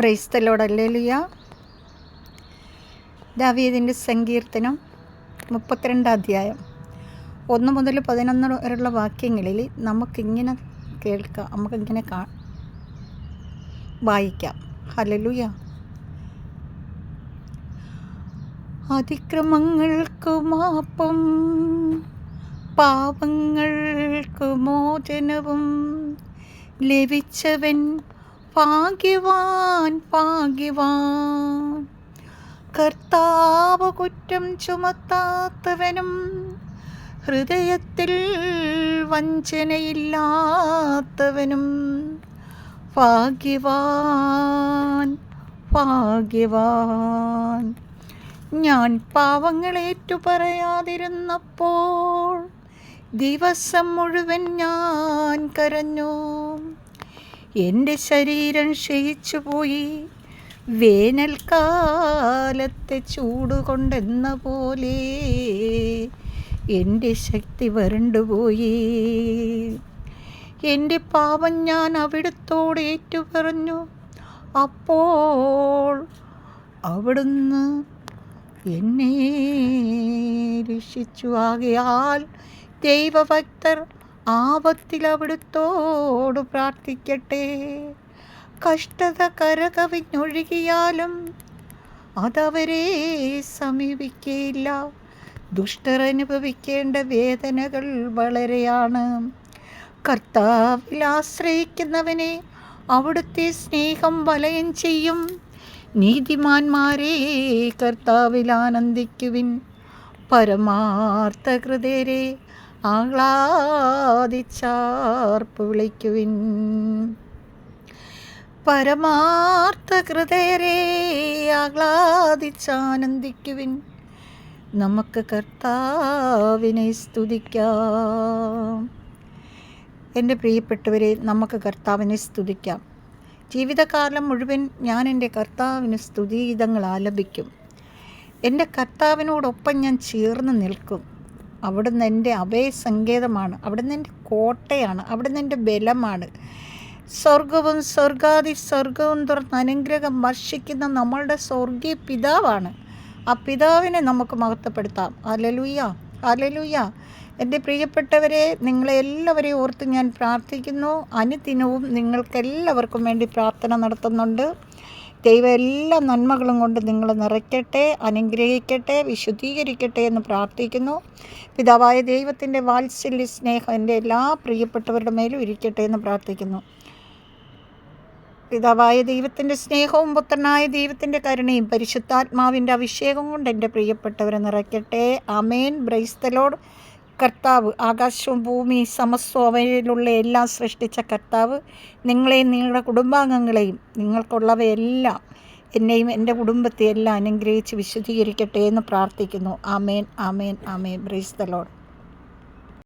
Price the Lord. Hallelujah. ദാവീദിൻ്റെ സങ്കീർത്തനം 32 അധ്യായം 1 മുതൽ 11 വരെയുള്ള വാക്യങ്ങളിൽ നമുക്കിങ്ങനെ കേൾക്കാം, നമുക്കിങ്ങനെ വായിക്കാം. ഹല്ലേലൂയ. അതിക്രമങ്ങൾക്ക് മാപ്പും പാപങ്ങൾക്ക് മോചനവും ലഭിച്ചവൻ ഭാഗ്യവാൻ ഭാഗ്യവാൻ. കർത്താവ് കുറ്റം ചുമത്താത്തവനും ഹൃദയത്തിൽ വഞ്ചനയില്ലാത്തവനും ഭാഗ്യവാൻ ഭാഗ്യവാൻ. ഞാൻ പാവങ്ങളേറ്റു പറയാതിരുന്നപ്പോൾ ദിവസം മുഴുവൻ ഞാൻ കരഞ്ഞു. എൻ്റെ ശരീരം ക്ഷയിച്ചുപോയി, വേനൽക്കാലത്തെ ചൂടുകൊണ്ടെന്ന പോലെ എൻ്റെ ശക്തി വരണ്ടുപോയി. എൻ്റെ പാപം ഞാൻ അവിടുത്തോട് ഏറ്റുപറഞ്ഞു. അപ്പോൾ അവിടുന്ന് എന്നെ രക്ഷിച്ചു. ആകയാൽ ദൈവഭക്തർ ആപത്തിൽ അവിടുത്തോട് പ്രാർത്ഥിക്കട്ടെ. കഷ്ടത കരകവിഞ്ഞൊഴുകിയാലും അതവരെ സമീപിക്കുകയില്ല. ദുഷ്ടർ അനുഭവിക്കേണ്ട വേദനകൾ വളരെയാണ്. കർത്താവിൽ ആശ്രയിക്കുന്നവനെ അവിടുത്തെ സ്നേഹം വലയം ചെയ്യും. നീതിമാന്മാരെ കർത്താവിൽ ആനന്ദിക്കുവിൻ. പരമാർത്ഥ ഹൃദയരെ ആഹ്ലാദിച്ചാർപ്പ് വിളിക്കുവിൻ. പരമാർത്ഥ ഹൃദയരെ ആഹ്ലാദിച്ചാനന്ദിക്കുവിൻ. നമുക്ക് കർത്താവിനെ സ്തുതിക്കാം. എൻ്റെ പ്രിയപ്പെട്ടവരെ, നമുക്ക് കർത്താവിനെ സ്തുതിക്കാം. ജീവിതകാലം മുഴുവൻ ഞാൻ എൻ്റെ കർത്താവിന് സ്തുതിഗീതങ്ങൾ ആലപിക്കും. എൻ്റെ കർത്താവിനോടൊപ്പം ഞാൻ ചേർന്ന് നിൽക്കും. അവിടുന്ന് എൻ്റെ അഭയസങ്കേതമാണ്, അവിടുന്ന് എൻ്റെ കോട്ടയാണ്, അവിടുന്ന് എൻ്റെ ബലമാണ്. സ്വർഗവും സ്വർഗാദി സ്വർഗവും തുറന്ന് അനുഗ്രഹം വർഷിക്കുന്ന നമ്മളുടെ സ്വർഗീയ പിതാവാണ്. ആ പിതാവിനെ നമുക്ക് മഹത്വപ്പെടുത്താം. Hallelujah hallelujah. എൻ്റെ പ്രിയപ്പെട്ടവരെ, നിങ്ങളെല്ലാവരെയും ഓർത്ത് ഞാൻ പ്രാർത്ഥിക്കുന്നു. അനുദിനവും നിങ്ങൾക്കെല്ലാവർക്കും വേണ്ടി പ്രാർത്ഥന നടത്തുന്നുണ്ട്. ദൈവം എല്ലാ നന്മകളും കൊണ്ട് നിങ്ങളെ നിറയ്ക്കട്ടെ, അനുഗ്രഹിക്കട്ടെ, വിശുദ്ധീകരിക്കട്ടെ എന്ന് പ്രാർത്ഥിക്കുന്നു. പിതാവായ ദൈവത്തിൻ്റെ വാത്സല്യ സ്നേഹം എൻ്റെ എല്ലാ പ്രിയപ്പെട്ടവരുടെ മേലും ഇരിക്കട്ടെ എന്ന് പ്രാർത്ഥിക്കുന്നു. പിതാവായ ദൈവത്തിൻ്റെ സ്നേഹവും പുത്രനായ ദൈവത്തിൻ്റെ കരുണയും പരിശുദ്ധാത്മാവിൻ്റെ അഭിഷേകം കൊണ്ട് എൻ്റെ പ്രിയപ്പെട്ടവരെ നിറയ്ക്കട്ടെ. ആമേൻ. Praise the Lord. കർത്താവ് ആകാശവും ഭൂമി സമസ്തവും അവയിലുള്ള എല്ലാം സൃഷ്ടിച്ച കർത്താവ് നിങ്ങളെയും നിങ്ങളുടെ കുടുംബാംഗങ്ങളെയും നിങ്ങൾക്കുള്ളവയെല്ലാം എന്നെയും എൻ്റെ കുടുംബത്തെ എല്ലാം അനുഗ്രഹിച്ച് വിശുദ്ധീകരിക്കട്ടെ എന്ന് പ്രാർത്ഥിക്കുന്നു. ആമേൻ ആമേൻ ആമേൻ. Praise the Lord.